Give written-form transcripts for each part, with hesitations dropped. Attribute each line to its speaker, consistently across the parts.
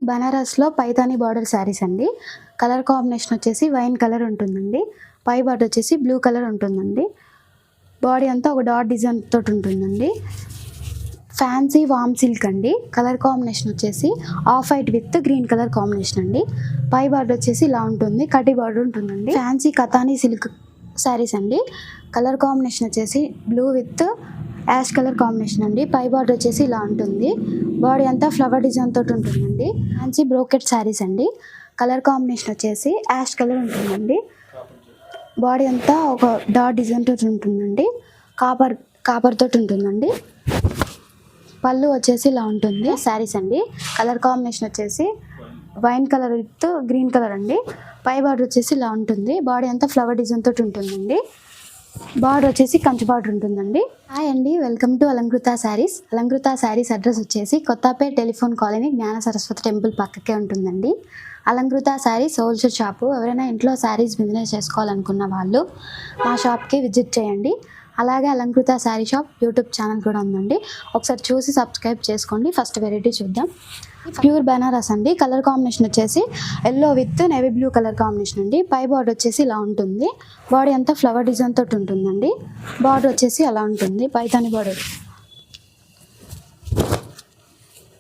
Speaker 1: బనారస్లో Paithani border saris అండి. Colour combination వచ్చేసి wine colour ఉంటుందండి. పై బార్డర్ వచ్చేసి బ్లూ కలర్ ఉంటుందండి. బాడీ అంతా ఒక డాట్ డిజైన్ తోటి ఉంటుందండి. ఫ్యాన్సీ వామ్ సిల్క్ అండి. కలర్ కాంబినేషన్ వచ్చేసి off white with green colour combination అండి. పై బార్డర్ వచ్చేసి ఇలా ఉంటుంది, కటి బార్డర్ ఉంటుందండి. ఫ్యాన్సీ కతానీ సిల్క్ శారీస్ అండి. కలర్ కాంబినేషన్ వచ్చేసి blue with ash colour combination అండి. పై బార్డర్ వచ్చేసి ఇలా ఉంటుంది. బాడీ అంతా ఫ్లవర్ డిజైన్ తోటి ఉంటుందండి. ఫ్యాన్సీ బ్రోకెట్ శారీస్ అండి. కలర్ కాంబినేషన్ వచ్చేసి యాష్ కలర్ ఉంటుందండి. బాడీ అంతా ఒక డాట్ డిజైన్ తోటి ఉంటుందండి. కాపర్ తోటి ఉంటుందండి. పళ్ళు వచ్చేసి ఇలా ఉంటుంది. శారీస్ అండి. కలర్ కాంబినేషన్ వచ్చేసి wine colour with green colour అండి. పై బార్డర్ వచ్చేసి ఇలా ఉంటుంది. బాడీ అంతా ఫ్లవర్ డిజైన్ తోటి ఉంటుందండి. బార్డర్ వచ్చేసి కంచి బార్డర్ ఉంటుందండి. హాయ్ అండి, welcome to Alankrita saris. Alankrita saris address వచ్చేసి Kothapet telephone colony, Gnana Saraswathi temple పక్కకే ఉంటుందండి. Alankrita saris wholesale shop. ఎవరైనా ఇంట్లో శారీస్ బిజినెస్ చేసుకోవాలనుకున్న వాళ్ళు మా షాప్కి విజిట్ చేయండి. అలాగే Alankrita sari shop YouTube channel కూడా ఉందండి. ఒకసారి చూసి సబ్స్క్రైబ్ చేసుకోండి. ఫస్ట్ వెరైటీ చూద్దాం. ప్యూర్ బనారస్ అండి. కలర్ కాంబినేషన్ వచ్చేసి yellow with navy blue colour combination అండి. పై బార్డర్ వచ్చేసి ఇలా ఉంటుంది. బాడీ అంతా ఫ్లవర్ డిజైన్ తోటి ఉంటుందండి. బార్డర్ వచ్చేసి అలా ఉంటుంది, పైతాని బార్డర్.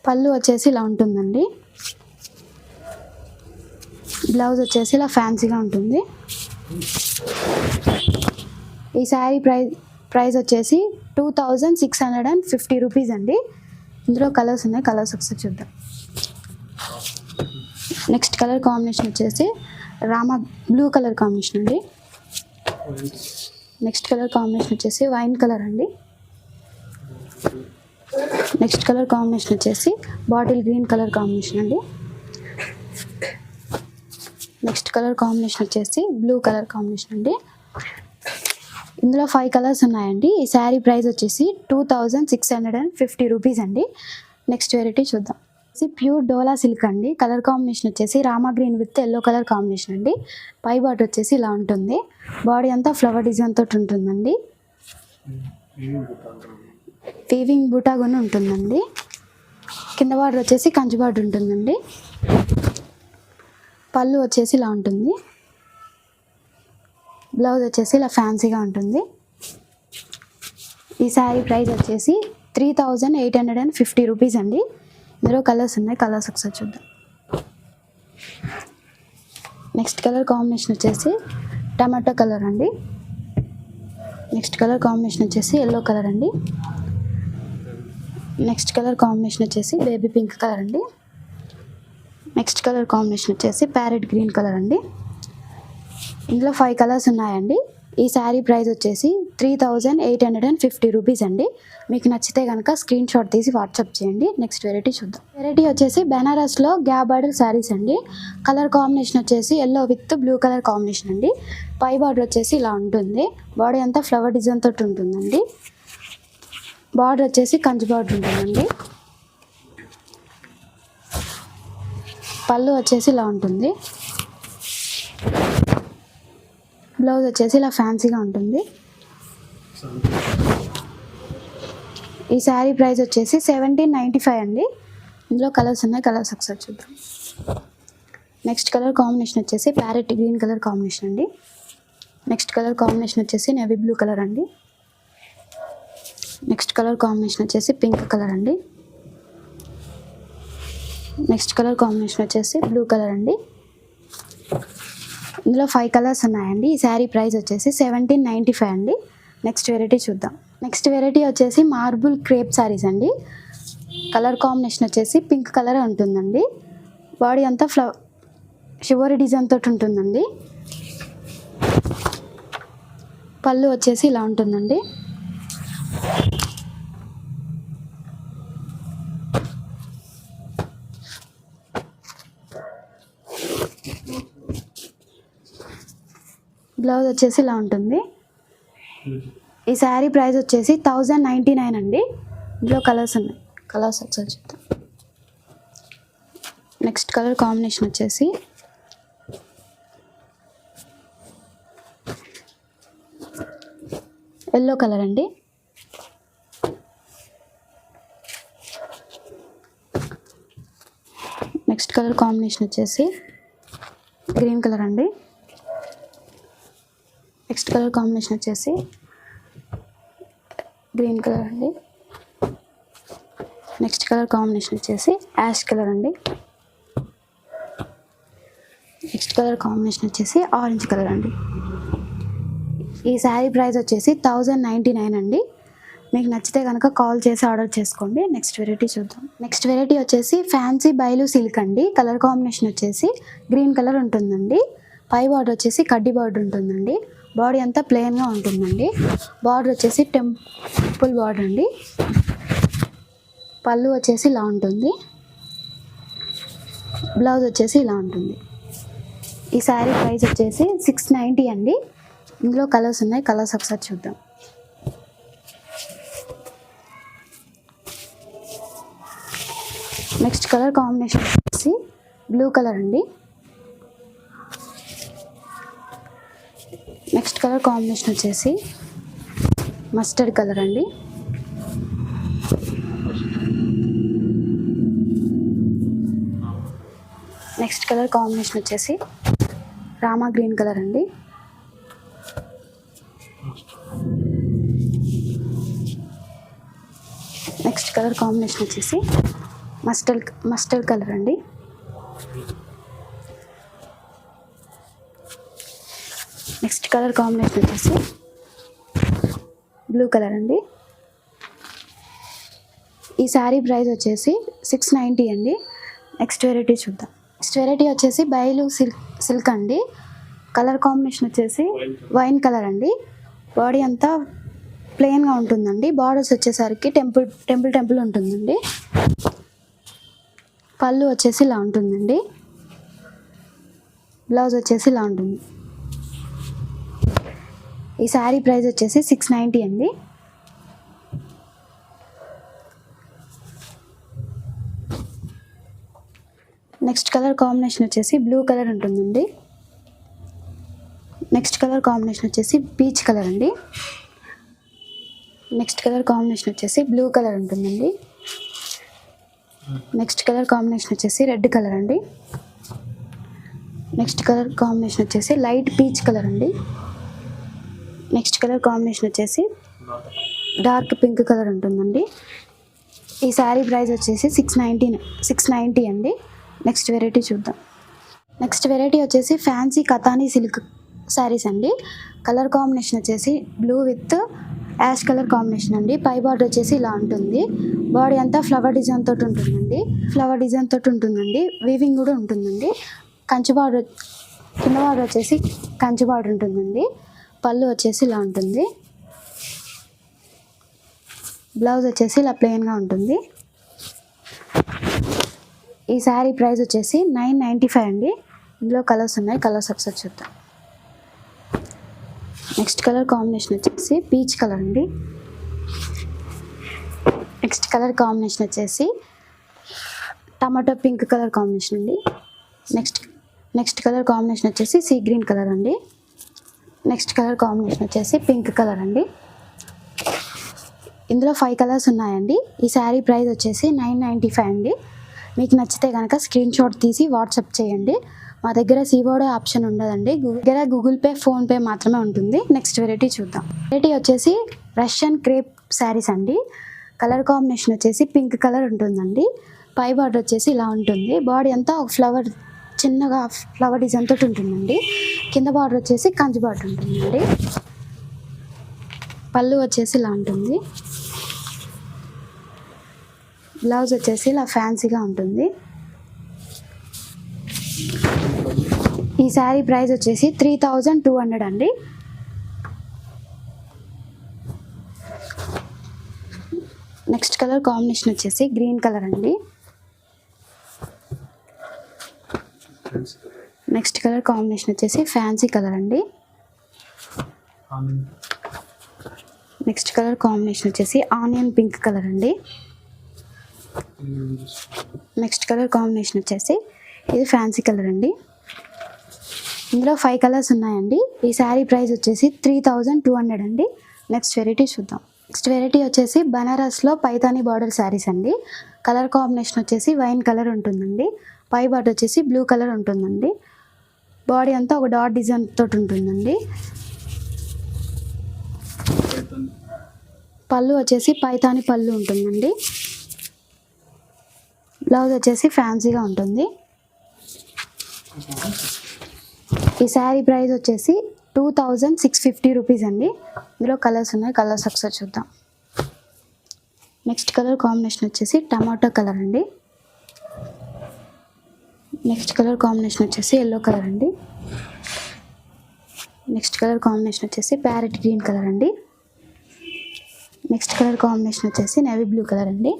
Speaker 1: పళ్ళు వచ్చేసి ఇలా ఉంటుందండి. బ్లౌజ్ వచ్చేసి ఇలా ఫ్యాన్సీగా ఉంటుంది. ఈ శారీ ప్రైస్ వచ్చేసి 2650 రూపీస్ అండి. ఇందులో కలర్స్ ఉన్నాయి, కలర్స్ ఒకసారి చూద్దాం. నెక్స్ట్ కలర్ కాంబినేషన్ వచ్చేసి రామా బ్లూ కలర్ కాంబినేషన్ అండి. నెక్స్ట్ కలర్ కాంబినేషన్ వచ్చేసి వైన్ కలర్ అండి. నెక్స్ట్ కలర్ కాంబినేషన్ వచ్చేసి బాటిల్ గ్రీన్ కలర్ కాంబినేషన్ అండి. నెక్స్ట్ కలర్ కాంబినేషన్ వచ్చేసి బ్లూ కలర్ కాంబినేషన్ అండి. ఇందులో 5 కలర్స్ ఉన్నాయండి. ఈ శారీ ప్రైస్ వచ్చేసి 2650 రూపీస్ అండి. నెక్స్ట్ వెరైటీ చూద్దాం. ప్యూర్ డోలా సిల్క్ అండి. కలర్ కాంబినేషన్ వచ్చేసి Rama green with yellow colour combination అండి. పై బార్డర్ వచ్చేసి ఇలా ఉంటుంది. బాడీ అంతా ఫ్లవర్ డిజైన్ తోటి ఉంటుందండి. వీవింగ్ బూటా కూడా ఉంటుందండి. కింద బార్డర్ వచ్చేసి కంచి బార్డర్ ఉంటుందండి. పళ్ళు వచ్చేసి ఇలా ఉంటుంది. బ్లౌజ్ వచ్చేసి ఇలా ఫ్యాన్సీగా ఉంటుంది. ఈ శారీ ప్రైస్ వచ్చేసి 3850 రూపీస్ అండి. ఇందులో కలర్స్ ఉన్నాయి, కలర్స్ ఒకసారి చూద్దాం. నెక్స్ట్ కలర్ కాంబినేషన్ వచ్చేసి టమాటో కలర్ అండి. నెక్స్ట్ కలర్ కాంబినేషన్ వచ్చేసి ఎల్లో కలర్ అండి. నెక్స్ట్ కలర్ కాంబినేషన్ వచ్చేసి బేబీ పింక్ కలర్ అండి. నెక్స్ట్ కలర్ కాంబినేషన్ వచ్చేసి ప్యారెట్ గ్రీన్ కలర్ అండి. ఇందులో 5 కలర్స్ ఉన్నాయండి. ఈ శారీ ప్రైస్ వచ్చేసి 3850 రూపీస్ అండి. మీకు నచ్చితే కనుక స్క్రీన్ షాట్ తీసి వాట్సాప్ చేయండి. నెక్స్ట్ వెరైటీ చూద్దాం. వెరైటీ వచ్చేసి బెనారస్లో గ్యాప్ బార్డర్ శారీస్ అండి. కలర్ కాంబినేషన్ వచ్చేసి yellow with blue colour combination అండి. పై బార్డర్ వచ్చేసి ఇలా ఉంటుంది. బాడీ అంతా ఫ్లవర్ డిజైన్ తోటి ఉంటుందండి. బార్డర్ వచ్చేసి కంచి బార్డర్ ఉంటుందండి. పళ్ళు వచ్చేసి ఇలా ఉంటుంది. బ్లౌజ్ వచ్చేసి ఇలా ఫ్యాన్సీగా ఉంటుంది. ఈ శారీ ప్రైస్ వచ్చేసి 1795 అండి. ఇందులో కలర్స్ ఉన్నాయి, కలర్స్ ఒకసారి చూద్దాం. నెక్స్ట్ కలర్ కాంబినేషన్ వచ్చేసి ప్యారెట్ గ్రీన్ కలర్ కాంబినేషన్ అండి. నెక్స్ట్ కలర్ కాంబినేషన్ వచ్చేసి నేవీ బ్లూ కలర్ అండి. నెక్స్ట్ కలర్ కాంబినేషన్ వచ్చేసి పింక్ కలర్ అండి. నెక్స్ట్ కలర్ కాంబినేషన్ వచ్చేసి బ్లూ కలర్ అండి. ఇందులో 5 కలర్స్ ఉన్నాయండి. ఈ శారీ ప్రైస్ వచ్చేసి 1795 అండి. నెక్స్ట్ వెరైటీ చూద్దాం. నెక్స్ట్ వెరైటీ వచ్చేసి మార్బుల్ క్రేప్ శారీస్ అండి. కలర్ కాంబినేషన్ వచ్చేసి పింక్ కలర్ ఉంటుందండి. బాడీ అంతా షివరీ డిజైన్ తోటి ఉంటుందండి. పళ్ళు వచ్చేసి ఇలా ఉంటుందండి. బ్లౌజ్ వచ్చేసి ఇలా ఉంటుంది. ఈ శారీ ప్రైస్ వచ్చేసి 1099 అండి. ఇందులో కలర్స్ ఉన్నాయి, కలర్స్ ఒకసారి చూద్దాం. నెక్స్ట్ కలర్ కాంబినేషన్ వచ్చేసి ఎల్లో కలర్ అండి. నెక్స్ట్ కలర్ కాంబినేషన్ వచ్చేసి గ్రీన్ కలర్ అండి. నెక్స్ట్ కలర్ కాంబినేషన్ వచ్చేసి గ్రీన్ కలర్ అండి. నెక్స్ట్ కలర్ కాంబినేషన్ వచ్చేసి యాష్ కలర్ అండి. నెక్స్ట్ కలర్ కాంబినేషన్ వచ్చేసి ఆరెంజ్ కలర్ అండి. ఈ శారీ ప్రైస్ వచ్చేసి 1099 అండి. మీకు నచ్చితే కనుక కాల్ చేసి ఆర్డర్ చేసుకోండి. నెక్స్ట్ వెరైటీ చూద్దాం. నెక్స్ట్ వెరైటీ వచ్చేసి ఫ్యాన్సీ బైలు సిల్క్ అండి. కలర్ కాంబినేషన్ వచ్చేసి గ్రీన్ కలర్ ఉంటుందండి. పై బార్డర్ వచ్చేసి కడ్డీ బార్డర్ ఉంటుందండి. బాడీ అంతా ప్లెయిన్గా ఉంటుందండి. బార్డర్ వచ్చేసి టెంపుల్ బార్డర్ అండి. పళ్ళు వచ్చేసి ఇలా ఉంటుంది. బ్లౌజ్ వచ్చేసి ఇలా ఉంటుంది. ఈ శారీ ప్రైస్ వచ్చేసి 690 అండి. ఇందులో కలర్స్ ఉన్నాయి. కలర్స్ ఒకసారి చూద్దాం. నెక్స్ట్ కలర్ కాంబినేషన్ వచ్చేసి బ్లూ కలర్ అండి. నెక్స్ట్ కలర్ కాంబినేషన్ వచ్చేసి మస్టర్డ్ కలర్ అండి. నెక్స్ట్ కలర్ కాంబినేషన్ వచ్చేసి రామా గ్రీన్ కలర్ అండి. నెక్స్ట్ కలర్ కాంబినేషన్ వచ్చేసి మస్టర్డ్ కలర్ అండి. నెక్స్ట్ కలర్ కాంబినేషన్ వచ్చేసి బ్లూ కలర్ అండి. ఈ శారీ ప్రైస్ వచ్చేసి 690 అండి. నెక్స్ట్ వెరైటీ చూద్దాం. నెక్స్ట్ వెరైటీ వచ్చేసి బైలు సిల్క్ అండి. కలర్ కాంబినేషన్ వచ్చేసి వైన్ కలర్ అండి. బాడీ అంతా ప్లెయిన్గా ఉంటుందండి. బార్డర్స్ వచ్చేసరికి టెంపుల్ ఉంటుందండి. పళ్ళు వచ్చేసి ఇలా ఉంటుందండి. బ్లౌజ్ వచ్చేసి ఇలా ఉంటుంది. ఈ శారీ ప్రైస్ వచ్చేసి 690 అండి. నెక్స్ట్ కలర్ కాంబినేషన్ వచ్చేసి బ్లూ కలర్ ఉంటుందండి. నెక్స్ట్ కలర్ కాంబినేషన్ వచ్చేసి పీచ్ కలర్ అండి. నెక్స్ట్ కలర్ కాంబినేషన్ వచ్చేసి బ్లూ కలర్ ఉంటుందండి. నెక్స్ట్ కలర్ కాంబినేషన్ వచ్చేసి రెడ్ కలర్ అండి. నెక్స్ట్ కలర్ కాంబినేషన్ వచ్చేసి లైట్ పీచ్ కలర్ అండి. నెక్స్ట్ కలర్ కాంబినేషన్ వచ్చేసి డార్క్ పింక్ కలర్ ఉంటుందండి. ఈ శారీ ప్రైస్ వచ్చేసి 690 అండి. నెక్స్ట్ వెరైటీ చూద్దాం. నెక్స్ట్ వెరైటీ వచ్చేసి ఫ్యాన్సీ కతానీ సిల్క్ శారీస్ అండి. కలర్ కాంబినేషన్ వచ్చేసి blue with ash colour combination అండి. పై బార్డర్ వచ్చేసి ఇలా ఉంటుంది. బాడీ అంతా ఫ్లవర్ డిజైన్ తోటి ఉంటుందండి. వీవింగ్ కూడా ఉంటుందండి. కంచి బార్డర్ కింద బార్డర్ వచ్చేసి కంచి బార్డర్ ఉంటుందండి. పళ్ళు వచ్చేసి ఇలా ఉంటుంది. బ్లౌజ్ వచ్చేసి ఇలా ప్లెయిన్గా ఉంటుంది. ఈ శారీ ప్రైస్ వచ్చేసి 995 అండి. ఇందులో కలర్స్ ఉన్నాయి. కలర్స్ ఒకసారి చూద్దాం. నెక్స్ట్ కలర్ కాంబినేషన్ వచ్చేసి పీచ్ కలర్ అండి. నెక్స్ట్ కలర్ కాంబినేషన్ వచ్చేసి టమాటో పింక్ కలర్ కాంబినేషన్ అండి. నెక్స్ట్ కలర్ కాంబినేషన్ వచ్చేసి సీ గ్రీన్ కలర్ అండి. నెక్స్ట్ కలర్ కాంబినేషన్ వచ్చేసి పింక్ కలర్ అండి. ఇందులో 5 కలర్స్ ఉన్నాయండి. ఈ శారీ ప్రైస్ వచ్చేసి 995 అండి. మీకు నచ్చితే కనుక స్క్రీన్ షాట్ తీసి వాట్సాప్ చేయండి. మా దగ్గర సిఓడి ఆప్షన్ ఉండదండి. దగ్గర గూగుల్ పే, ఫోన్పే మాత్రమే ఉంటుంది. నెక్స్ట్ వెరైటీ చూద్దాం. వెరైటీ వచ్చేసి రష్యన్ క్రేప్ శారీస్ అండి. కలర్ కాంబినేషన్ వచ్చేసి పింక్ కలర్ ఉంటుందండి. పై బార్డర్ వచ్చేసి ఇలా ఉంటుంది. బాడీ అంతా ఒక చిన్నగా ఫ్లవర్ డిజైన్ తోటి ఉంటుందండి. కింద బార్డర్ వచ్చేసి కంచి బార్డర్ ఉంటుందండి. పళ్ళు వచ్చేసి ఇలా ఉంటుంది. బ్లౌజ్ వచ్చేసి ఇలా ఫ్యాన్సీగా ఉంటుంది. ఈ శారీ ప్రైస్ వచ్చేసి 3200 అండి. నెక్స్ట్ కలర్ కాంబినేషన్ వచ్చేసి గ్రీన్ కలర్ అండి. నెక్స్ట్ కలర్ కాంబినేషన్ వచ్చేసి ఫ్యాన్సీ కలర్ అండి. నెక్స్ట్ కలర్ కాంబినేషన్ వచ్చేసి ఆనియన్ పింక్ కలర్ అండి. నెక్స్ట్ కలర్ కాంబినేషన్ వచ్చేసి ఇది ఫ్యాన్సీ కలర్ అండి. ఇందులో 5 కలర్స్ ఉన్నాయండి. ఈ శారీ ప్రైస్ వచ్చేసి 3200 అండి. నెక్స్ట్ వెరైటీ చూద్దాం. నెక్స్ట్ వెరైటీ వచ్చేసి బనారస్లో పైతానీ బార్డర్ శారీస్ అండి. కలర్ కాంబినేషన్ వచ్చేసి వైన్ కలర్ ఉంటుందండి. పై బార్డర్ వచ్చేసి బ్లూ కలర్ ఉంటుందండి. బాడీ అంతా ఒక డాట్ డిజైన్ తోటి ఉంటుందండి. పళ్ళు వచ్చేసి పైతాని పళ్ళు ఉంటుందండి. బ్లౌజ్ వచ్చేసి ఫ్యాన్సీగా ఉంటుంది. ఈ శారీ ప్రైస్ వచ్చేసి 2650 రూపీస్ అండి. ఇందులో కలర్స్ ఉన్నాయి, కలర్స్ ఒకసారి చూద్దాం. నెక్స్ట్ కలర్ కాంబినేషన్ వచ్చేసి టమాటో కలర్ అండి. నెక్స్ట్ కలర్ కాంబినేషన్ వచ్చేసి ఎల్లో కలర్ అండి. నెక్స్ట్ కలర్ కాంబినేషన్ వచ్చేసి ప్యారెట్ గ్రీన్ కలర్ అండి. నెక్స్ట్ కలర్ కాంబినేషన్ వచ్చేసి నేవీ బ్లూ కలర్ అండి.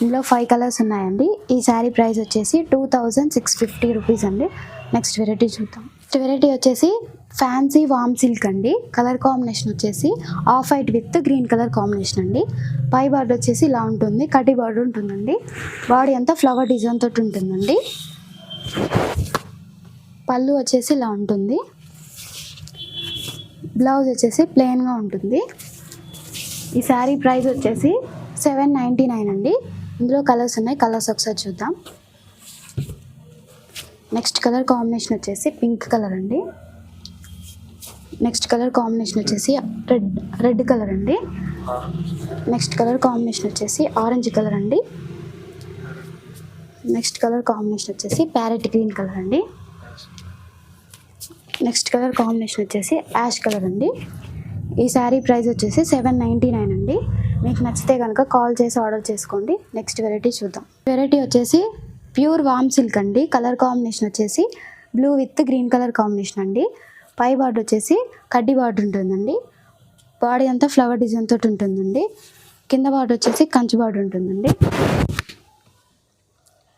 Speaker 1: ఇందులో 5 కలర్స్ ఉన్నాయండి. ఈ శారీ ప్రైస్ వచ్చేసి 2650 రూపీస్ అండి. నెక్స్ట్ వెరైటీ చూద్దాం. నెక్స్ట్ వెరైటీ వచ్చేసి ఫ్యాన్సీ వామ్ సిల్క్ అండి. కలర్ కాంబినేషన్ వచ్చేసి off white with green colour combination అండి. పై బార్డర్ వచ్చేసి ఇలా ఉంటుంది, కడ్డీ బార్డర్ ఉంటుందండి. బాడీ అంతా ఫ్లవర్ డిజైన్ తోటి ఉంటుందండి. పళ్ళు వచ్చేసి ఇలా ఉంటుంది. బ్లౌజ్ వచ్చేసి ప్లెయిన్గా ఉంటుంది. ఈ శారీ ప్రైస్ వచ్చేసి 799 అండి. ఇందులో కలర్స్ ఉన్నాయి, కలర్స్ ఒకసారి చూద్దాం. నెక్స్ట్ కలర్ కాంబినేషన్ వచ్చేసి పింక్ కలర్ అండి. నెక్స్ట్ కలర్ కాంబినేషన్ వచ్చేసి రెడ్ కలర్ అండి. నెక్స్ట్ కలర్ కాంబినేషన్ వచ్చేసి ఆరెంజ్ కలర్ అండి. నెక్స్ట్ కలర్ కాంబినేషన్ వచ్చేసి ప్యారెట్ గ్రీన్ కలర్ అండి. నెక్స్ట్ కలర్ కాంబినేషన్ వచ్చేసి యాష్ కలర్ అండి. ఈ శారీ ప్రైస్ వచ్చేసి 799 అండి. మీకు నచ్చితే కనుక కాల్ చేసి ఆర్డర్ చేసుకోండి. నెక్స్ట్ వెరైటీ చూద్దాం. వెరైటీ వచ్చేసి ప్యూర్ వామ్ సిల్క్ అండి. కలర్ కాంబినేషన్ వచ్చేసి blue with green colour combination అండి. పై బార్డర్ వచ్చేసి కడ్డీ బార్డర్ ఉంటుందండి. బాడీ అంతా ఫ్లవర్ డిజైన్ తోటి ఉంటుందండి. కింద బార్డర్ వచ్చేసి కంచి బార్డర్ ఉంటుందండి.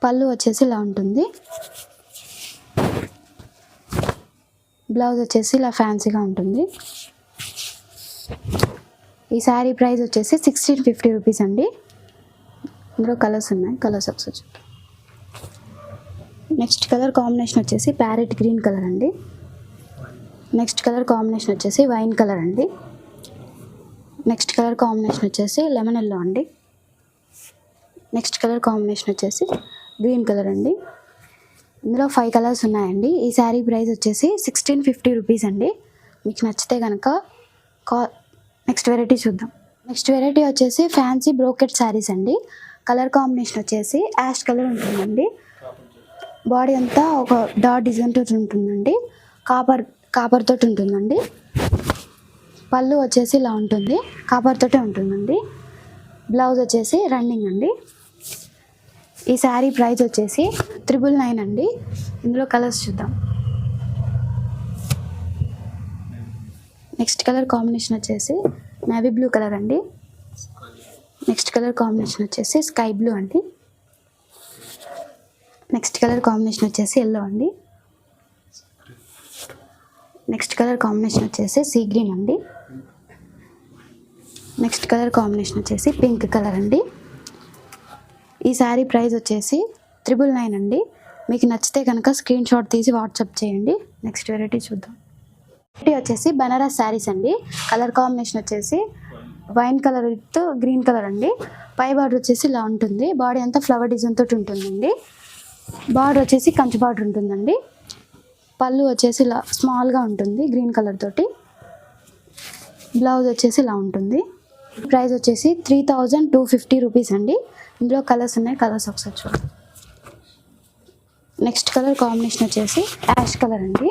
Speaker 1: పళ్ళు వచ్చేసి ఇలా ఉంటుంది. బ్లౌజ్ వచ్చేసి ఇలా ఫ్యాన్సీగా ఉంటుంది. ఈ శారీ ప్రైస్ వచ్చేసి 1650 రూపీస్ అండి. ఇందులో కలర్స్ ఉన్నాయి, కలర్స్ ఒకసారి చూద్దాం. నెక్స్ట్ కలర్ కాంబినేషన్ వచ్చేసి ప్యారెట్ గ్రీన్ కలర్ అండి. నెక్స్ట్ కలర్ కాంబినేషన్ వచ్చేసి వైన్ కలర్ అండి. నెక్స్ట్ కలర్ కాంబినేషన్ వచ్చేసి లెమన్ ఎల్లో అండి. నెక్స్ట్ కలర్ కాంబినేషన్ వచ్చేసి గ్రీన్ కలర్ అండి. ఇందులో 5 కలర్స్ ఉన్నాయండి. ఈ శారీ ప్రైస్ వచ్చేసి 1650 రూపీస్ అండి. మీకు నచ్చితే కనుక నెక్స్ట్ వెరైటీ చూద్దాం. నెక్స్ట్ వెరైటీ వచ్చేసి ఫ్యాన్సీ బ్రోకెట్ శారీస్ అండి. కలర్ కాంబినేషన్ వచ్చేసి యాష్ కలర్ ఉంటుందండి. బాడీ అంతా ఒక డాట్ డిజైన్ తోటి ఉంటుందండి. కాపర్ తోటి ఉంటుందండి. పళ్ళు వచ్చేసి ఇలా ఉంటుంది, కాపర్ తోటే ఉంటుందండి. బ్లౌజ్ వచ్చేసి రన్నింగ్ అండి. ఈ శారీ ప్రైస్ వచ్చేసి 999 అండి. ఇందులో కలర్స్ చూద్దాం. నెక్స్ట్ కలర్ కాంబినేషన్ వచ్చేసి నేవీ బ్లూ కలర్ అండి. నెక్స్ట్ కలర్ కాంబినేషన్ వచ్చేసి స్కై బ్లూ అండి. నెక్స్ట్ కలర్ కాంబినేషన్ వచ్చేసి ఎల్లో అండి. నెక్స్ట్ కలర్ కాంబినేషన్ వచ్చేసి సీ గ్రీన్ అండి. నెక్స్ట్ కలర్ కాంబినేషన్ వచ్చేసి పింక్ కలర్ అండి. ఈ శారీ ప్రైస్ వచ్చేసి 999 అండి. మీకు నచ్చితే కనుక స్క్రీన్ షాట్ తీసి వాట్సాప్ చేయండి. నెక్స్ట్ వెరైటీ చూద్దాం. వెరైటీ వచ్చేసి బనారస్ శారీస్ అండి. కలర్ కాంబినేషన్ వచ్చేసి wine colour with green colour అండి. పై బార్డర్ వచ్చేసి ఇలా ఉంటుంది. బాడీ అంతా ఫ్లవర్ డిజైన్ తోటి ఉంటుందండి. బార్డర్ వచ్చేసి కంచి బార్డర్ ఉంటుందండి. పళ్ళు వచ్చేసి ఇలా స్మాల్గా ఉంటుంది గ్రీన్ కలర్ తోటి. బ్లౌజ్ వచ్చేసి ఇలా ఉంటుంది. ప్రైస్ వచ్చేసి 3250 రూపీస్ అండి. ఇందులో కలర్స్ ఉన్నాయి, కలర్స్ ఒకసారి చూడండి. నెక్స్ట్ కలర్ కాంబినేషన్ వచ్చేసి యాష్ కలర్ అండి.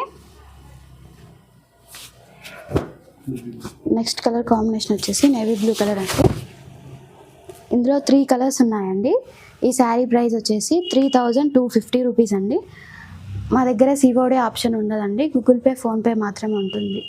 Speaker 1: నెక్స్ట్ కలర్ కాంబినేషన్ వచ్చేసి నేవీ బ్లూ కలర్ అండి. ఇందులో 3 కలర్స్ ఉన్నాయండి. ఈ శారీ ప్రైస్ వచ్చేసి 3250 రూపీస్ అండి. మా దగ్గర సిఓడి ఆప్షన్ ఉండదండి. గూగుల్ పే, ఫోన్పే మాత్రమే ఉంటుంది.